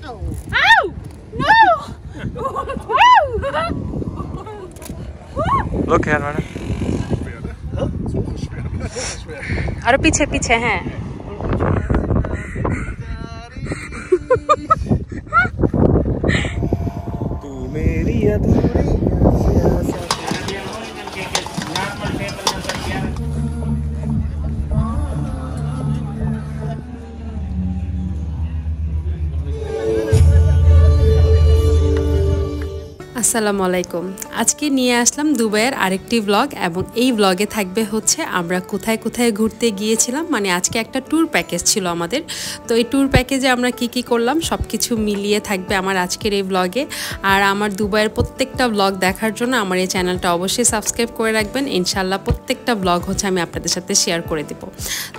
Ow! No! Look here, man. আরো পিছে পিছে হ্যাঁ तू मेरी अधूरी আসসালামু আলাইকুম আজকে নিয়ে আসলাম দুবাইয়ের আরেকটি ব্লগ এবং এই ব্লগে থাকবে হচ্ছে আমরা কোথায় কোথায় ঘুরতে গিয়েছিলাম মানে আজকে একটা ট্যুর প্যাকেজ ছিল আমাদের তো এই ট্যুর প্যাকেজে আমরা কি করলাম সবকিছু মিলিয়ে থাকবে আমার আজকের এই ব্লগে আর আমার দুবাইয়ের প্রত্যেকটা ব্লগ দেখার জন্য আমার এই চ্যানেলটা অবশ্যই সাবস্ক্রাইব করে রাখবেন ইনশাআল্লাহ প্রত্যেকটা ব্লগ হচ্ছে আমি আপনাদের সাথে শেয়ার করে দেব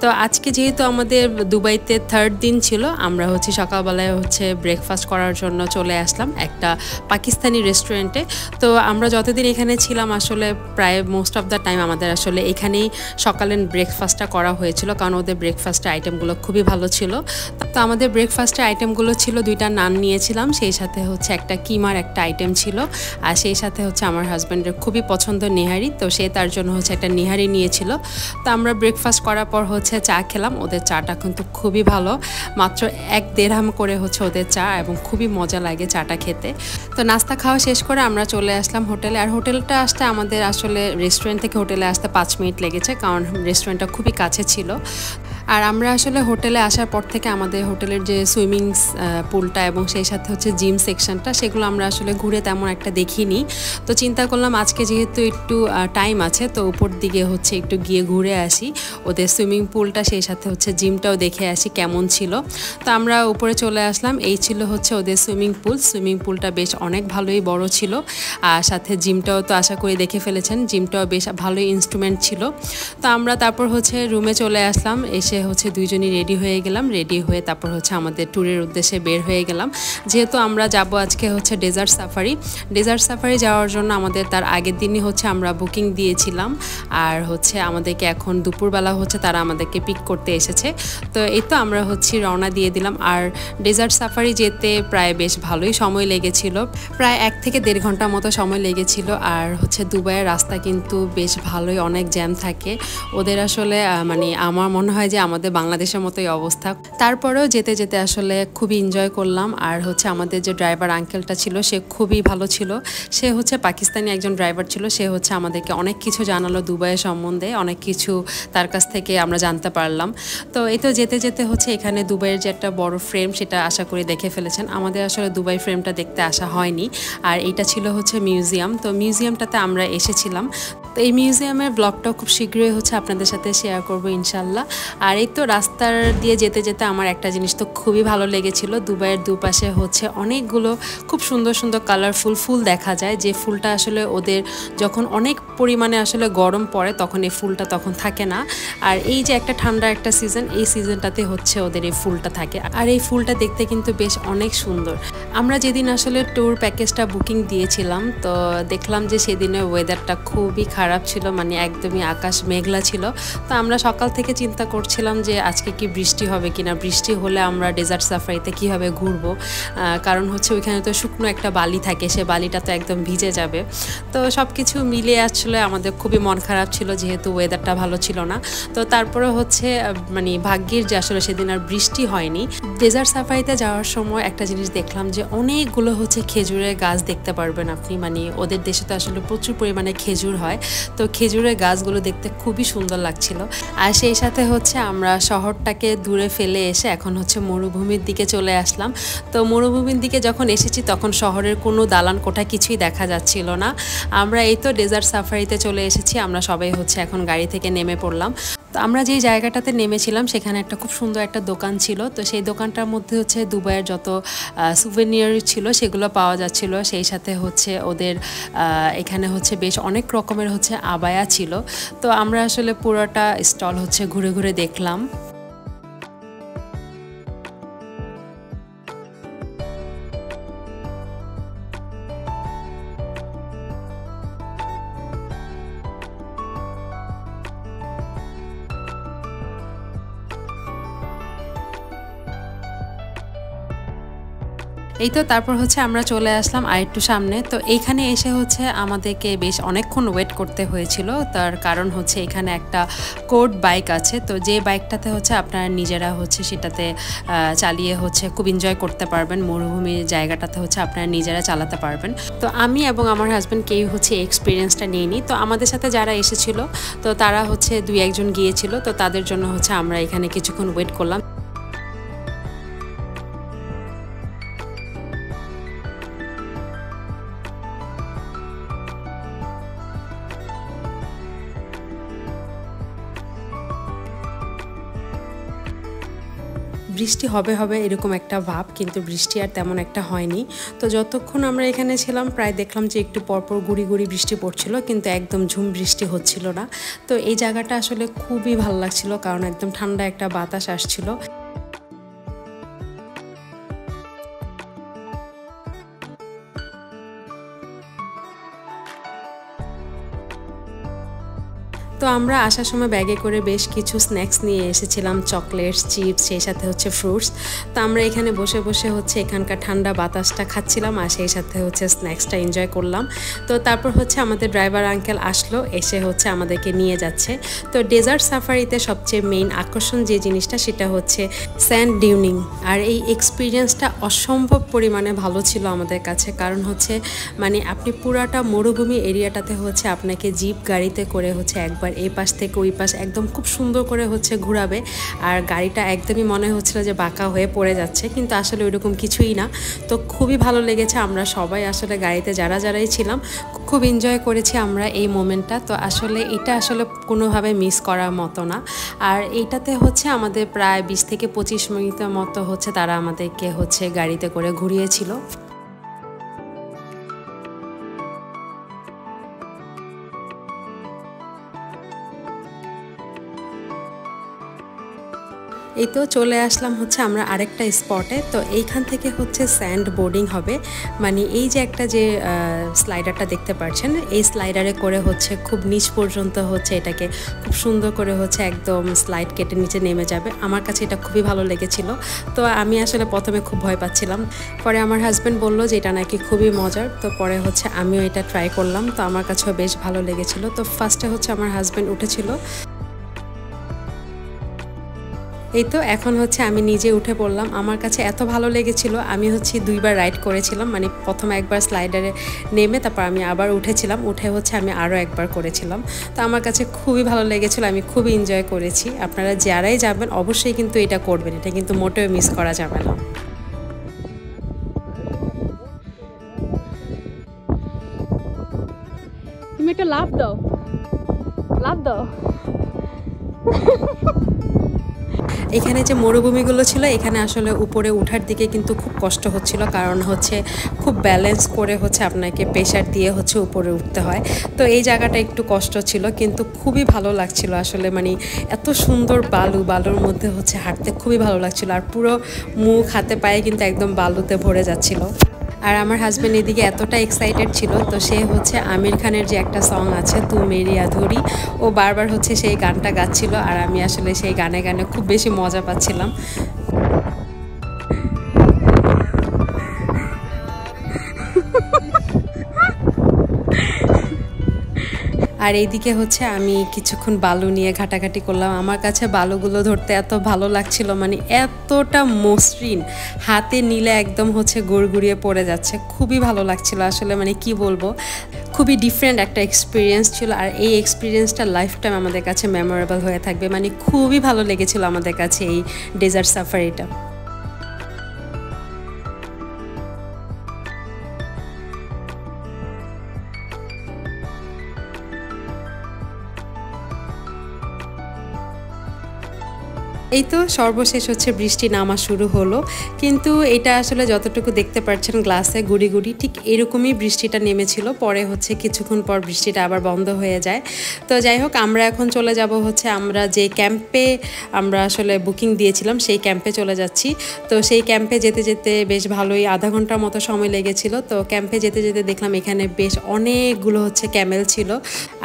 তো আজকে যেহেতু আমাদের দুবাইতে থার্ড দিন ছিল আমরা হচ্ছে সকালবেলায় হচ্ছে ব্রেকফাস্ট করার জন্য চলে আসলাম একটা পাকিস্তানি রেস্টুরেন্টে তো আমরা যতদিন এখানে ছিলাম আসলে প্রায় মোস্ট অফ দ্য টাইম আমাদের আসলে এখানেই সকালের ব্রেকফাস্টটা করা হয়েছিল কারণ ওদের ব্রেকফাস্টের আইটেমগুলো খুবই ভালো ছিল তো আমাদের ব্রেকফাস্টের আইটেমগুলো ছিল দুইটা নান নিয়েছিলাম সেই সাথে হচ্ছে একটা কিমার একটা আইটেম ছিল আর সেই সাথে হচ্ছে আমার হাজব্যান্ডের খুবই পছন্দ নেহারি তো সে তার জন্য হচ্ছে একটা নেহারি নিয়েছিল তো আমরা ব্রেকফাস্ট করার পর হচ্ছে চা খেলাম ওদের চাটা কিন্তু খুবই ভালো মাত্র 1 দেড়হাম করে হচ্ছে ওদের চা এবং খুবই মজা লাগে চাটা খেতে তো নাস্তা খাওয়া শেষ করে আমরা চলে আসলাম হোটেলে আর হোটেলটা আসতে আমাদের আসলে রেস্টুরেন্ট থেকে হোটেলে আসতে 5 মিনিট লেগেছে কারণ রেস্টুরেন্টটা খুবই কাছে ছিল আর আমরা আসলে হোটেলে আসার পর থেকে আমাদের হোটেলের যে সুইমিং পুলটা এবং সেই সাথে হচ্ছে জিম সেকশনটা সেগুলো আমরা আসলে ঘুরে তেমন একটা দেখিনি তো চিন্তা করলাম আজকে যেহেতু একটু টাইম আছে তো উপর দিকে হচ্ছে একটু গিয়ে ঘুরে আসি ওদের সুইমিং পুলটা সেই সাথে হচ্ছে জিমটাও দেখে আসি কেমন ছিল তো আমরা উপরে চলে আসলাম এই ছিল হচ্ছে ওদের সুইমিং পুলটা বেশ অনেক ভালোই বড় ছিল আর সাথে জিমটাও তো আশা করি দেখে ফেলেছেন জিমটাও বেশ ভালোই ইনস্ট্রুমেন্ট ছিল তো আমরা তারপর হচ্ছে রুমে চলে আসলাম এসে হচ্ছে দুইজনই রেডি হয়ে গেলাম রেডি হয়ে তারপর হচ্ছে আমাদের ট্যুরের উদ্দেশ্যে বের হয়ে গেলাম যেহেতু আমরা যাব আজকে হচ্ছে ডেজার্ট সাফারি যাওয়ার জন্য আমাদের তার আগের দিনই হচ্ছে আমরা বুকিং দিয়েছিলাম আর হচ্ছে আমাদেরকে এখন দুপুরবেলা হচ্ছে তারা আমাদেরকে পিক করতে এসেছে তো এই তো আমরা হচ্ছে রওনা দিয়ে দিলাম আর ডেজার্ট সাফারি যেতে প্রায় বেশ ভালোই সময় লেগেছিল প্রায় 1 থেকে 1.5 ঘন্টা মতো সময় লেগেছিল আর হচ্ছে দুবাইয়ের রাস্তা কিন্তু বেশ ভালোই অনেক জ্যাম থাকে ওদের আসলে মানে আমার মনে হয় যে আমাদের বাংলাদেশের মতোই অবস্থা তারপরেও যেতে যেতে আসলে খুবই এনজয় করলাম আর হচ্ছে আমাদের যে ড্রাইভার আঙ্কেলটা ছিল সে খুবই ভালো ছিল সে হচ্ছে পাকিস্তানি একজন ড্রাইভার ছিল সে হচ্ছে আমাদেরকে অনেক কিছু জানালো দুবাইয়ের সম্বন্ধে অনেক কিছু তার কাছ থেকে আমরা জানতে পারলাম তো এই তো যেতে যেতে হচ্ছে এখানে দুবাইয়ের যে একটা বড় ফ্রেম সেটা আশা করি দেখে ফেলেছেন আমাদের আসলে দুবাই ফ্রেমটা দেখতে আসা হয়নি আর এইটা ছিল হচ্ছে মিউজিয়াম তো মিউজিয়ামটাতে আমরা এসেছিলাম তো এই মিউজিয়ামের ব্লগটাও খুব শীঘ্রই হচ্ছে আপনাদের সাথে শেয়ার করবো ইনশাল্লাহ আর এই তো রাস্তার দিয়ে যেতে যেতে আমার একটা জিনিস তো খুবই ভালো লেগেছিল দুবাইয়ের দুপাশে হচ্ছে অনেকগুলো খুব সুন্দর সুন্দর কালারফুল ফুল দেখা যায় যে ফুলটা আসলে ওদের যখন অনেক পরিমাণে আসলে গরম পড়ে তখন এই ফুলটা তখন থাকে না আর এই যে একটা ঠান্ডা একটা সিজন এই সিজনটাতে হচ্ছে ওদের এই ফুলটা থাকে আর এই ফুলটা দেখতে কিন্তু বেশ অনেক সুন্দর আমরা যেদিন আসলে ট্যুর প্যাকেজটা বুকিং দিয়েছিলাম তো দেখলাম যে সেদিনের ওয়েদারটা খুবই খারাপ ছিল মানে একদমই আকাশ মেঘলা ছিল তো আমরা সকাল থেকে চিন্তা করছিলাম যে আজকে কি বৃষ্টি হবে কিনা বৃষ্টি হলে আমরা ডেজার্ট সাফারিতে কীভাবে ঘুরবো কারণ হচ্ছে ওইখানে তো শুকনো একটা বালি থাকে সে বালিটা তো একদম ভিজে যাবে তো সব কিছু মিলিয়ে আসলে আমাদের খুবই মন খারাপ ছিল যেহেতু ওয়েদারটা ভালো ছিল না তো তারপরে হচ্ছে মানে ভাগ্যের যে আসলে সেদিন আর বৃষ্টি হয়নি ডেজার্ট সাফারিতে যাওয়ার সময় একটা জিনিস দেখলাম যে অনেকগুলো হচ্ছে খেজুরের গাছ দেখতে পারবেন আপনি মানে ওদের দেশে তো আসলে প্রচুর পরিমাণে খেজুর হয় তো খেজুরের গাছগুলো দেখতে খুবই সুন্দর লাগছিল আর সেই সাথে হচ্ছে আমরা শহরটাকে দূরে ফেলে এসে এখন হচ্ছে মরুভূমির দিকে চলে আসলাম তো মরুভূমির দিকে যখন এসেছি তখন শহরের কোনো দালান কোঠা কিছুই দেখা যাচ্ছিল না আমরা এই তো ডেজার্ট সাফারিতে চলে এসেছি আমরা সবাই হচ্ছে এখন গাড়ি থেকে নেমে পড়লাম তো আমরা যেই জায়গাটাতে নেমেছিলাম সেখানে একটা খুব সুন্দর একটা দোকান ছিল তো সেই দোকানটার মধ্যে হচ্ছে দুবাইয়ের যত সুভেনিয়ার ছিল সেগুলো পাওয়া যাচ্ছিল সেই সাথে হচ্ছে ওদের এখানে হচ্ছে বেশ অনেক রকমের হচ্ছে আবায়া ছিল তো আমরা আসলে পুরোটা স্টল হচ্ছে ঘুরে ঘুরে দেখলাম এই তো তারপর হচ্ছে আমরা চলে আসলাম আরেকটু সামনে। তো এইখানে এসে হচ্ছে আমাদেরকে বেশ অনেকক্ষণ ওয়েট করতে হয়েছিল। তার কারণ হচ্ছে এখানে একটা কোড বাইক আছে, তো যে বাইকটাতে হচ্ছে আপনারা নিজেরা হচ্ছে সেটাতে চালিয়ে হচ্ছে খুব এনজয় করতে পারবেন। মরুভূমির জায়গাটাতে হচ্ছে আপনারা নিজেরা চালাতে পারবেন। তো আমি এবং আমার হাজব্যান্ড কেউ হচ্ছে এই এক্সপিরিয়েন্সটা নিইনি। তো আমাদের সাথে যারা এসেছিল তো তারা হচ্ছে 2-1 জন গিয়েছিল, তো তাদের জন্য হচ্ছে আমরা এখানে কিছুক্ষণ ওয়েট করলাম। বৃষ্টি হবে হবে এরকম একটা ভাব, কিন্তু বৃষ্টি আর তেমন একটা হয়নি। তো যতক্ষণ আমরা এখানে ছিলাম প্রায় দেখলাম যে একটু পরপর গুড়ি গুড়ি বৃষ্টি পড়ছিল, কিন্তু একদম ঝুম বৃষ্টি হচ্ছিল না। তো এই জায়গাটা আসলে খুবই ভালো লাগছিল, কারণ একদম ঠান্ডা একটা বাতাস আসছিল। তো আমরা আসার সময় ব্যাগে করে বেশ কিছু স্ন্যাক্স নিয়ে এসেছিলাম, চকলেটস, চিপস, সেই সাথে হচ্ছে ফ্রুটস। তো আমরা এখানে বসে বসে হচ্ছে এখানকার ঠান্ডা বাতাসটা খাচ্ছিলাম আর সেই সাথে হচ্ছে স্ন্যাক্সটা এনজয় করলাম। তো তারপর হচ্ছে আমাদের ড্রাইভার আঙ্কেল আসলো, এসে হচ্ছে আমাদেরকে নিয়ে যাচ্ছে। তো ডেজার্ট সাফারিতে সবচেয়ে মেইন আকর্ষণ যে জিনিসটা সেটা হচ্ছে স্যান্ড ডিউনিং। আর এই এক্সপিরিয়েন্সটা অসম্ভব পরিমাণে ভালো ছিল আমাদের কাছে, কারণ হচ্ছে মানে আপনি পুরাটা মরুভূমি এরিয়াটাতে হচ্ছে আপনাকে জিপ গাড়িতে করে হচ্ছে একবার এই পাশ থেকে ওই পাশ একদম খুব সুন্দর করে হচ্ছে ঘোরাবে। আর গাড়িটা একদমই মনে হচ্ছিল যে বাঁকা হয়ে পড়ে যাচ্ছে, কিন্তু আসলে ওইরকম কিছুই না। তো খুবই ভালো লেগেছে, আমরা সবাই আসলে গাড়িতে যারাই ছিলাম খুব এনজয় করেছি আমরা এই মোমেন্টটা। তো আসলে এটা আসলে কোনোভাবে মিস করার মতো না। আর এইটাতে হচ্ছে আমাদের প্রায় 20 থেকে 25 মিনিটের মতো হচ্ছে তারা আমাদেরকে হচ্ছে গাড়িতে করে ঘুরিয়েছিল। এই তো চলে আসলাম হচ্ছে আমরা আরেকটা স্পটে। তো এইখান থেকে হচ্ছে স্যান্ড বোর্ডিং হবে, মানে এই যে একটা যে স্লাইডারটা দেখতে পাচ্ছেন, এই স্লাইডারে করে হচ্ছে খুব নিচ পর্যন্ত হচ্ছে এটাকে খুব সুন্দর করে হচ্ছে একদম স্লাইড কেটে নিচে নেমে যাবে। আমার কাছে এটা খুবই ভালো লেগেছিল। তো আমি আসলে প্রথমে খুব ভয় পাচ্ছিলাম, পরে আমার হাজব্যান্ড বলল যে এটা নাকি খুবই মজার। তো পরে হচ্ছে আমিও এটা ট্রাই করলাম, তো আমার কাছেও বেশ ভালো লেগেছিল। তো ফার্স্টে হচ্ছে আমার হাজব্যান্ড উঠেছিল, এই তো এখন হচ্ছে আমি নিজে উঠে পড়লাম। আমার কাছে এত ভালো লেগেছিল, আমি হচ্ছে 2বার রাইড করেছিলাম, মানে প্রথমে একবার স্লাইডারে নেমে তারপর আমি আবার উঠেছিলাম, উঠে হচ্ছে আমি আরও একবার করেছিলাম। তো আমার কাছে খুবই ভালো লেগেছিল, আমি খুবই এনজয় করেছি। আপনারা যারাই যাবেন অবশ্যই কিন্তু এটা করবেন, এটা কিন্তু মোটেও মিস করা যাবে না। তুমি একটা লাফ দাও, লাফ দাও। এখানে যে মরুভূমিগুলো ছিল এখানে আসলে উপরে ওঠার দিকে কিন্তু খুব কষ্ট হচ্ছিল, কারণ হচ্ছে খুব ব্যালেন্স করে হচ্ছে আপনাকে প্রেশার দিয়ে হচ্ছে উপরে উঠতে হয়। তো এই জায়গাটা একটু কষ্ট ছিল, কিন্তু খুবই ভালো লাগছিল আসলে, মানে এত সুন্দর বালুর মধ্যে হচ্ছে হাঁটতে খুবই ভালো লাগছিল। আর পুরো মুখ হাতে পায়ে কিন্তু একদম বালুতে ভরে যাচ্ছিল। আর আমার হাজব্যান্ড এদিকে এতটা এক্সাইটেড ছিল, তো সে হচ্ছে আমির খানের যে একটা সং আছে তু মেরি আধুরি, ও বারবার হচ্ছে সেই গানটা গাচ্ছিল। আর আমি আসলে সেই গানে গানে খুব বেশি মজা পাচ্ছিলাম। আর এইদিকে হচ্ছে আমি কিছুক্ষণ বালু নিয়ে ঘাটাঘাটি করলাম। আমার কাছে বালুগুলো ধরতে এত ভালো লাগছিল, মানে এতটা মসৃণ, হাতে নিলে একদম হচ্ছে গুড়গুড়িয়ে পড়ে যাচ্ছে, খুবই ভালো লাগছিল আসলে, মানে কি বলবো, খুবই ডিফারেন্ট একটা এক্সপিরিয়েন্স ছিল। আর এই এক্সপিরিয়েন্সটা লাইফ টাইম আমাদের কাছে মেমোরেবল হয়ে থাকবে, মানে খুবই ভালো লেগেছিল আমাদের কাছে এই ডেজার্ট সাফারিটা। এই তো সর্বশেষ হচ্ছে বৃষ্টি নামা শুরু হলো, কিন্তু এটা আসলে যতটুকু দেখতে পাচ্ছেন গ্লাসে গুড়ি গুড়ি ঠিক এরকমই বৃষ্টিটা নেমেছিল। পরে হচ্ছে কিছুক্ষণ পর বৃষ্টিটা আবার বন্ধ হয়ে যায়। তো যাই হোক, আমরা এখন চলে যাব হচ্ছে আমরা যে ক্যাম্পে আমরা আসলে বুকিং দিয়েছিলাম সেই ক্যাম্পে চলে যাচ্ছি। তো সেই ক্যাম্পে যেতে যেতে বেশ ভালোই আধা ঘন্টার মতো সময় লেগেছিল। তো ক্যাম্পে যেতে যেতে দেখলাম এখানে বেশ অনেকগুলো হচ্ছে ক্যামেল ছিল।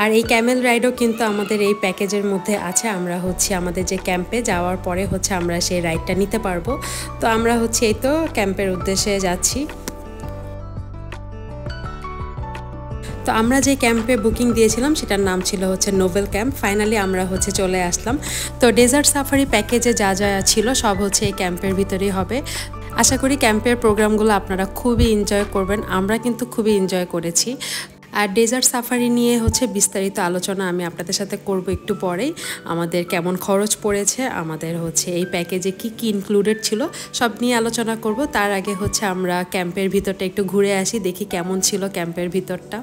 আর এই ক্যামেল রাইডও কিন্তু আমাদের এই প্যাকেজের মধ্যে আছে। আমরা হচ্ছে আমাদের যে ক্যাম্পে যাওয়ার পরে হচ্ছে আমরা সেই রাইডটা নিতে পারবো। তো আমরা হচ্ছে এই তো ক্যাম্পের উদ্দেশ্যে যাচ্ছি। তো আমরা যে ক্যাম্পে বুকিং দিয়েছিলাম সেটার নাম ছিল হচ্ছে নোভেল ক্যাম্প। ফাইনালি আমরা হচ্ছে চলে আসলাম। তো ডেজার্ট সাফারি প্যাকেজে যা যা ছিল সব হচ্ছে এই ক্যাম্পের ভিতরেই হবে। আশা করি ক্যাম্পের প্রোগ্রামগুলো আপনারা খুবই এনজয় করবেন। আমরা কিন্তু খুবই এনজয় করেছি। আর ডেজার্ট সাফারি নিয়ে হচ্ছে বিস্তারিত আলোচনা আমি আপনাদের সাথে করব একটু পরেই। আমাদের কেমন খরচ পড়েছে, আমাদের হচ্ছে এই প্যাকেজে কি কি ইনক্লুডেড ছিল সব নিয়ে আলোচনা করব। তার আগে হচ্ছে আমরা ক্যাম্পের ভিতরটা একটু ঘুরে আসি, দেখি কেমন ছিল ক্যাম্পের ভিতরটা।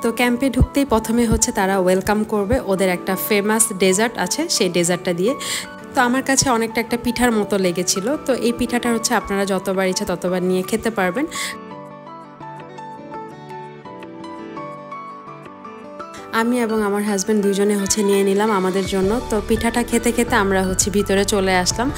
তো ক্যাম্পে ঢুকতেই প্রথমে হচ্ছে তারা ওয়েলকাম করবে, ওদের একটা ফেমাস ডেজার্ট আছে সেই ডেজার্টটা দিয়ে। তো আমার কাছে অনেকটা একটা পিঠার মতো লেগেছিল। তো এই পিঠাটা হচ্ছে আপনারা যতবার ইচ্ছা ততবার নিয়ে খেতে পারবেন। আমি এবং আমার হাজব্যান্ড দুজনে হচ্ছে নিয়ে নিলাম আমাদের জন্য। তো পিঠাটা খেতে খেতে আমরা হচ্ছে ভিতরে চলে আসলাম।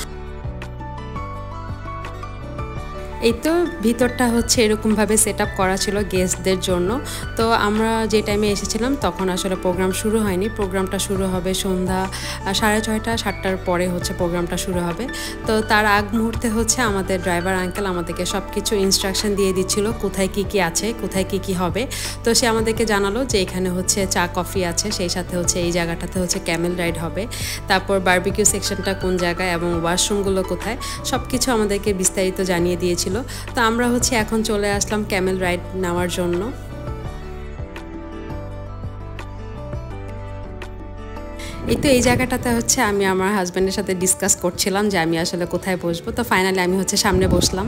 এই তো ভিতরটা হচ্ছে এরকমভাবে সেট আপ করা ছিল গেস্টদের জন্য। তো আমরা যে টাইমে এসেছিলাম তখন আসলে প্রোগ্রাম শুরু হয়নি। প্রোগ্রামটা শুরু হবে সন্ধ্যা 6:30 7টার পরে হচ্ছে প্রোগ্রামটা শুরু হবে। তো তার আগ মুহূর্তে হচ্ছে আমাদের ড্রাইভার আঙ্কেল আমাদেরকে সব কিছু ইনস্ট্রাকশন দিয়ে দিচ্ছিল কোথায় কি কি আছে, কোথায় কি কি হবে। তো সে আমাদেরকে জানালো যে এখানে হচ্ছে চা কফি আছে, সেই সাথে হচ্ছে এই জায়গাটাতে হচ্ছে ক্যামেল রাইড হবে, তারপর বারবিকিউ সেকশনটা কোন জায়গায় এবং ওয়াশরুমগুলো কোথায়, সব কিছু আমাদেরকে বিস্তারিত জানিয়ে দিয়েছিল। তো আমরা হচ্ছে এখন চলে আসলাম ক্যামেল রাইড নেওয়ার জন্য। এই তো এই জায়গাটাতে হচ্ছে আমি আমার হাজব্যান্ডের সাথে ডিসকাস করছিলাম যে আমি আসলে কোথায় বসবো। তো ফাইনালি আমি হচ্ছে সামনে বসলাম।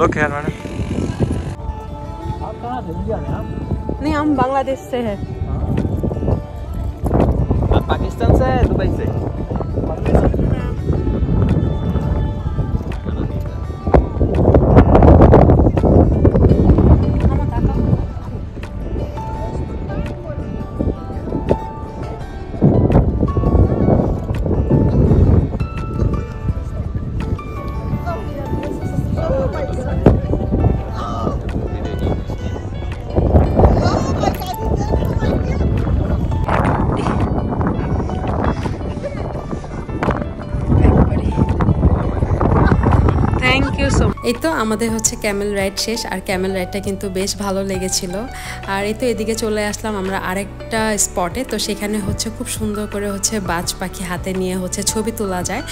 Look here, madam. आप कहाँ से इंडिया में? आप नहीं, हम बांग्लादेश से हैं। पाकिस्तान से है, दुबई से? এই তো আমাদের হচ্ছে ক্যামেল রাইড শেষ। আর ক্যামেল রাইডটা কিন্তু বেশ ভালো লেগেছিল। আর এই তো এদিকে চলে আসলাম আমরা আরেকটা স্পটে। তো সেখানে হচ্ছে খুব সুন্দর করে হচ্ছে বাজ পাখি হাতে নিয়ে হচ্ছে ছবি তোলা যায়।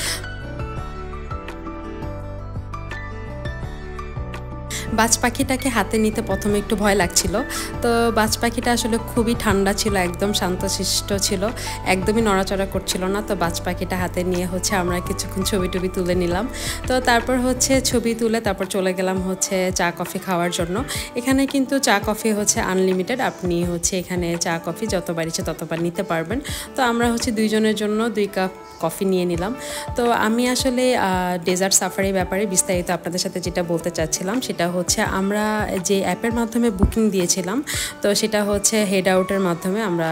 বাজ পাখিটাকে হাতে নিতে প্রথমে একটু ভয় লাগছিল। তো বাজ পাখিটা আসলে খুবই ঠান্ডা ছিল, একদম শান্তশিষ্ট ছিল, একদমই নড়াচড়া করছিল না। তো বাজ পাখিটা হাতে নিয়ে হচ্ছে আমরা কিছুক্ষণ ছবি টবি তুলে নিলাম। তো তারপর হচ্ছে ছবি তুলে তারপর চলে গেলাম হচ্ছে চা কফি খাওয়ার জন্য। এখানে কিন্তু চা কফি হচ্ছে আনলিমিটেড, আপনি হচ্ছে এখানে চা কফি যতবার ইচ্ছে ততবার নিতে পারবেন। তো আমরা হচ্ছে দুইজনের জন্য 2 কাপ কফি নিয়ে নিলাম। তো আমি আসলে ডেজার্ট সাফারির ব্যাপারে বিস্তারিত আপনাদের সাথে যেটা বলতে চাচ্ছিলাম সেটা হচ্ছে আমরা যে অ্যাপের মাধ্যমে বুকিং দিয়েছিলাম, তো সেটা হচ্ছে হেড আউটের মাধ্যমে আমরা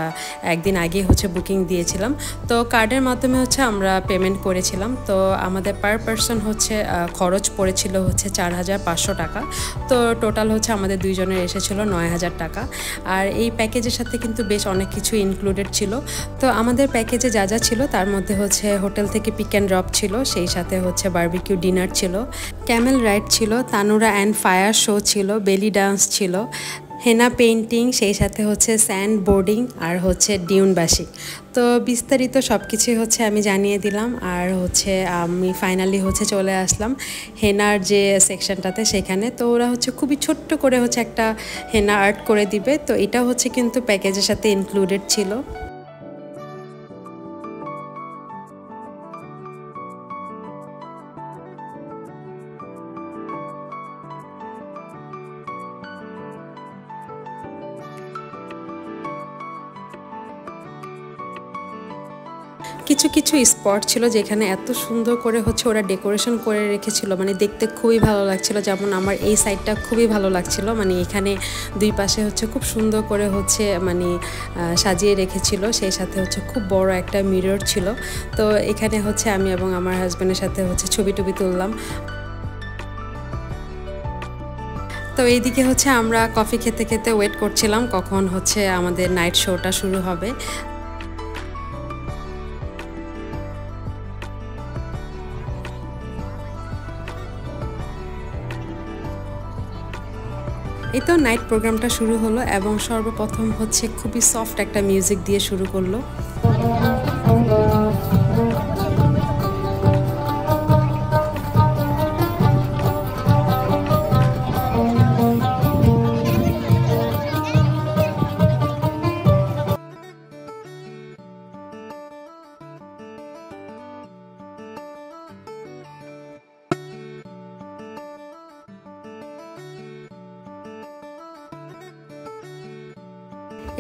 একদিন আগে হচ্ছে বুকিং দিয়েছিলাম। তো কার্ডের মাধ্যমে হচ্ছে আমরা পেমেন্ট করেছিলাম। তো আমাদের পার পারসন হচ্ছে খরচ পড়েছিল হচ্ছে 4,500 টাকা। তো টোটাল হচ্ছে আমাদের দুইজনের এসেছিল 9,000 টাকা। আর এই প্যাকেজের সাথে কিন্তু বেশ অনেক কিছু ইনক্লুডেড ছিল। তো আমাদের প্যাকেজে যা যা ছিল তার মধ্যে হচ্ছে হোটেল থেকে পিক অ্যান্ড ড্রপ ছিল, সেই সাথে হচ্ছে বারবিকিউ ডিনার ছিল, ক্যামেল রাইড ছিল, তানুরা অ্যান্ড ফায়ার শো ছিল, বেলি ডান্স ছিল, হেনা পেইন্টিং, সেই সাথে হচ্ছে স্যান্ড বোর্ডিং আর হচ্ছে ডিউনবাসী। তো বিস্তারিত সব কিছুই হচ্ছে আমি জানিয়ে দিলাম। আর হচ্ছে আমি ফাইনালি হচ্ছে চলে আসলাম হেনার যে সেকশনটাতে সেখানে। তো ওরা হচ্ছে খুবই ছোট্ট করে হচ্ছে একটা হেনা আর্ট করে দিবে। তো এটা হচ্ছে কিন্তু প্যাকেজের সাথে ইনক্লুডেড ছিল। কিছু কিছু স্পট ছিল যেখানে এত সুন্দর করে হচ্ছে ওরা ডেকোরেশন করে রেখেছিল, মানে দেখতে খুবই ভালো লাগছিল। যেমন আমার এই সাইডটা খুবই ভালো লাগছিল, মানে এখানে দুই পাশে হচ্ছে খুব সুন্দর করে হচ্ছে মানে সাজিয়ে রেখেছিল, সেই সাথে হচ্ছে খুব বড় একটা মিরর ছিল। তো এখানে হচ্ছে আমি এবং আমার হাজব্যান্ডের সাথে হচ্ছে ছবি টবি তুললাম। তো এইদিকে হচ্ছে আমরা কফি খেতে খেতে ওয়েট করছিলাম কখন হচ্ছে আমাদের নাইট শোটা শুরু হবে। এই তো নাইট প্রোগ্রামটা শুরু হলো এবং সর্বপ্রথম হচ্ছে খুবই সফট একটা মিউজিক দিয়ে শুরু করলো।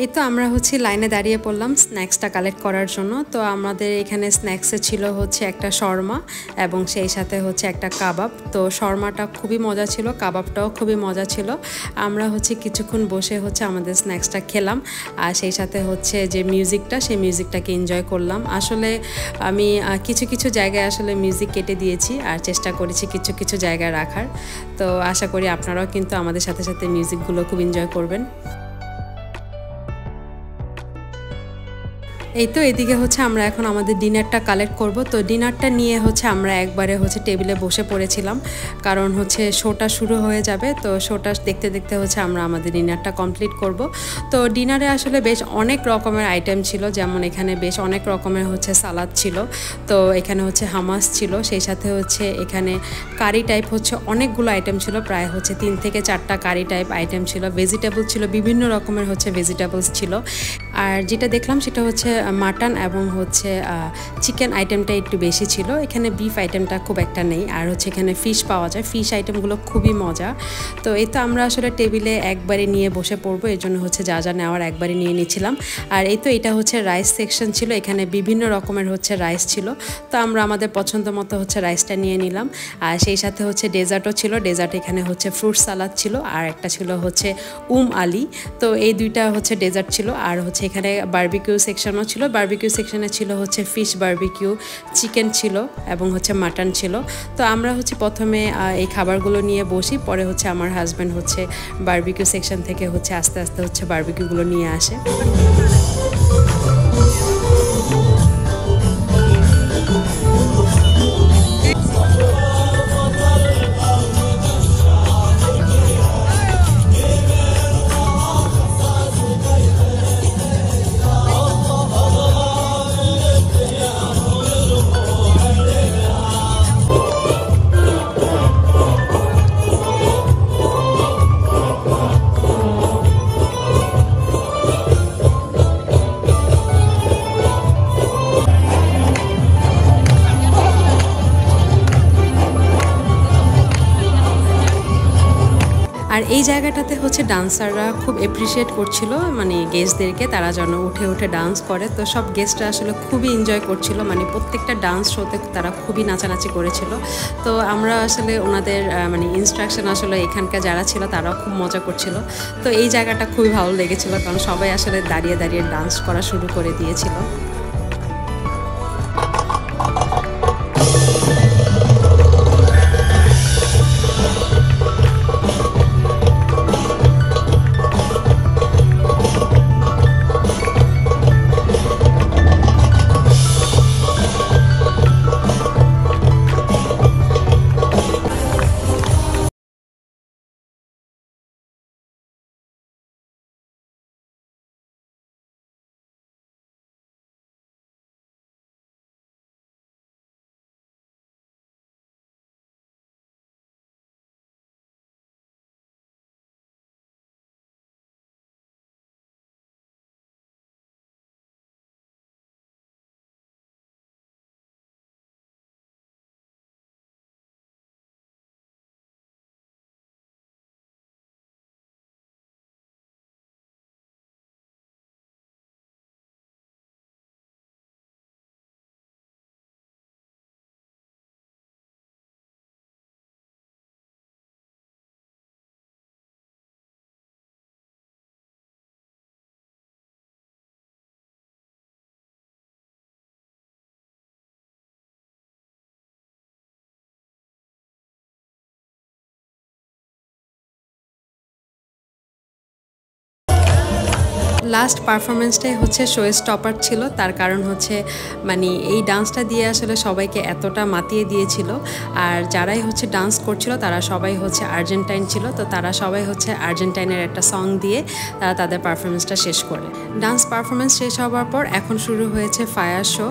এই তো আমরা হচ্ছে লাইনে দাঁড়িয়ে পড়লাম স্ন্যাক্সটা কালেক্ট করার জন্য। তো আমাদের এখানে স্ন্যাক্সে ছিল হচ্ছে একটা শর্মা এবং সেই সাথে হচ্ছে একটা কাবাব। তো শর্মাটা খুবই মজা ছিল, কাবাবটাও খুবই মজা ছিল। আমরা হচ্ছে কিছুক্ষণ বসে হচ্ছে আমাদের স্ন্যাক্সটা খেলাম আর সেই সাথে হচ্ছে যে মিউজিকটা, সেই মিউজিকটাকে এনজয় করলাম। আসলে আমি কিছু কিছু জায়গায় আসলে মিউজিক কেটে দিয়েছি আর চেষ্টা করেছি কিছু কিছু জায়গায় রাখার। তো আশা করি আপনারাও কিন্তু আমাদের সাথে সাথে মিউজিকগুলো খুব এনজয় করবেন। এই তো এদিকে হচ্ছে আমরা এখন আমাদের ডিনারটা কালেক্ট করব। তো ডিনারটা নিয়ে হচ্ছে আমরা একবারে হচ্ছে টেবিলে বসে পড়েছিলাম, কারণ হচ্ছে শোটা শুরু হয়ে যাবে। তো শোটা দেখতে দেখতে হচ্ছে আমরা আমাদের ডিনারটা কমপ্লিট করব। তো ডিনারে আসলে বেশ অনেক রকমের আইটেম ছিল, যেমন এখানে বেশ অনেক রকমের হচ্ছে সালাদ ছিল, তো এখানে হচ্ছে হামাস ছিল, সেই সাথে হচ্ছে এখানে কারি টাইপ হচ্ছে অনেকগুলো আইটেম ছিল, প্রায় হচ্ছে 3 থেকে 4টা কারি টাইপ আইটেম ছিল। ভেজিটেবল ছিল, বিভিন্ন রকমের হচ্ছে ভেজিটেবলস ছিল। আর যেটা দেখলাম সেটা হচ্ছে মাটন এবং হচ্ছে চিকেন আইটেমটা একটু বেশি ছিল, এখানে বিফ আইটেমটা খুব একটা নেই। আর হচ্ছে এখানে ফিশ পাওয়া যায়, ফিশ আইটেমগুলো খুবই মজা। তো এই তো আমরা আসলে টেবিলে একবারে নিয়ে বসে পড়বো, এর জন্য হচ্ছে যা যা নেওয়ার একবারে নিয়ে নিচ্ছিলাম। আর এই তো এটা হচ্ছে রাইস সেকশন ছিল, এখানে বিভিন্ন রকমের হচ্ছে রাইস ছিল। তো আমরা আমাদের পছন্দ মতো হচ্ছে রাইসটা নিয়ে নিলাম। আর সেই সাথে হচ্ছে ডেজার্টও ছিল, ডেজার্ট এখানে হচ্ছে ফ্রুট সালাদ ছিল আর একটা ছিল হচ্ছে আলি। তো এই দুইটা হচ্ছে ডেজার্ট ছিল। আর হচ্ছে এখানে বারবিকিউ সেকশনও ছিল, বারবিকিউ সেকশনে ছিল হচ্ছে ফিশ বারবিকিউ, চিকেন ছিল এবং হচ্ছে মাটন ছিল। তো আমরা হচ্ছে প্রথমে এই খাবারগুলো নিয়ে বসি, পরে হচ্ছে আমার হাজব্যান্ড হচ্ছে বারবিকিউ সেকশন থেকে হচ্ছে আস্তে আস্তে হচ্ছে বারবিকিউগুলো নিয়ে আসে। আর এই জায়গাটাতে হচ্ছে ডান্সাররা খুব এপ্রিসিয়েট করছিল, মানে গেস্টদেরকে, তারা যেন উঠে উঠে ডান্স করে। তো সব গেস্টরা আসলে খুবই এনজয় করছিল, মানে প্রত্যেকটা ডান্স শোতে তারা খুবই নাচানাচি করেছিল। তো আমরা আসলে ওনাদের মানে ইনস্ট্রাকশন আসলে এখানকার যারা ছিল তারাও খুব মজা করছিল। তো এই জায়গাটা খুবই ভালো লেগেছিল, কারণ সবাই আসলে দাঁড়িয়ে দাঁড়িয়ে ডান্স করা শুরু করে দিয়েছিল। লাস্ট পারফরমেন্সটাই হচ্ছে শো স্টপার ছিল, তার কারণ হচ্ছে মানে এই ডান্সটা দিয়ে আসলে সবাইকে এতটা মাতিয়ে দিয়েছিল। আর যারাই হচ্ছে ডান্স করছিল তারা সবাই হচ্ছে আর্জেন্টাইন ছিল, তো তারা সবাই হচ্ছে আর্জেন্টাইনের একটা সং দিয়ে তারা তাদের পারফরমেন্সটা শেষ করে। ডান্স পারফরমেন্স শেষ হওয়ার পর এখন শুরু হয়েছে ফায়ার শো।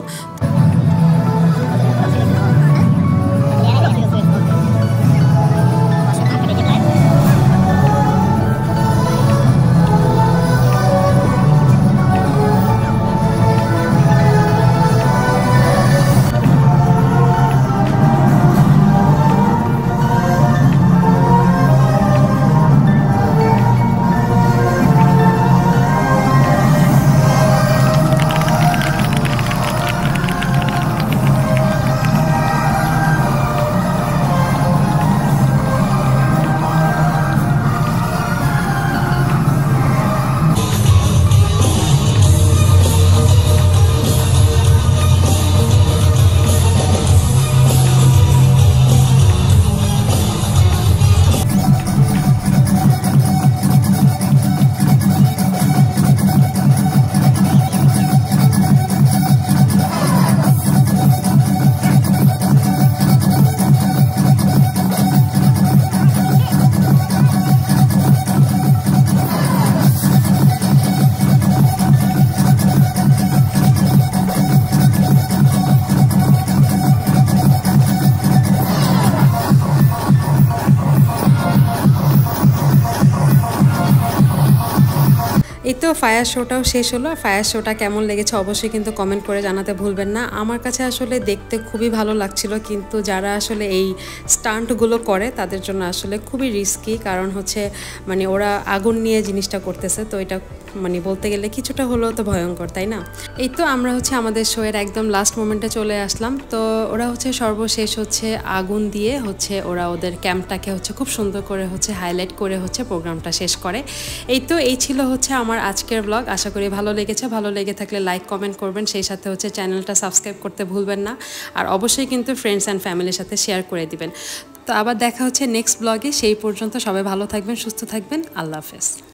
এই তো ফায়ার শোটাও শেষ হলো। ফায়ার শোটা কেমন লেগেছে অবশ্যই কিন্তু কমেন্ট করে জানাতে ভুলবেন না। আমার কাছে আসলে দেখতে খুবই ভালো লাগছিল, কিন্তু যারা আসলে এই স্টান্টগুলো করে তাদের জন্য আসলে খুবই রিস্কি, কারণ হচ্ছে মানে ওরা আগুন নিয়ে জিনিসটা করতেছে, তো এটা মানে বলতে গেলে কিছুটা হলেও তো ভয়ঙ্কর, তাই না? এই তো আমরা হচ্ছে আমাদের শোয়ের একদম লাস্ট মোমেন্টে চলে আসলাম। তো ওরা হচ্ছে সর্বশেষ হচ্ছে আগুন দিয়ে হচ্ছে ওরা ওদের ক্যাম্পটাকে হচ্ছে খুব সুন্দর করে হচ্ছে হাইলাইট করে হচ্ছে প্রোগ্রামটা শেষ করে। এই তো এই ছিল হচ্ছে আমার আজকের ব্লগ। আশা করি ভালো লেগেছে। ভালো লেগে থাকলে লাইক কমেন্ট করবেন, সেই সাথে হচ্ছে চ্যানেলটা সাবস্ক্রাইব করতে ভুলবেন না। আর অবশ্যই কিন্তু ফ্রেন্ডস অ্যান্ড ফ্যামিলির সাথে শেয়ার করে দিবেন। তো আবার দেখা হচ্ছে নেক্সট ব্লগে। সেই পর্যন্ত সবাই ভালো থাকবেন, সুস্থ থাকবেন। আল্লাহ হাফেজ।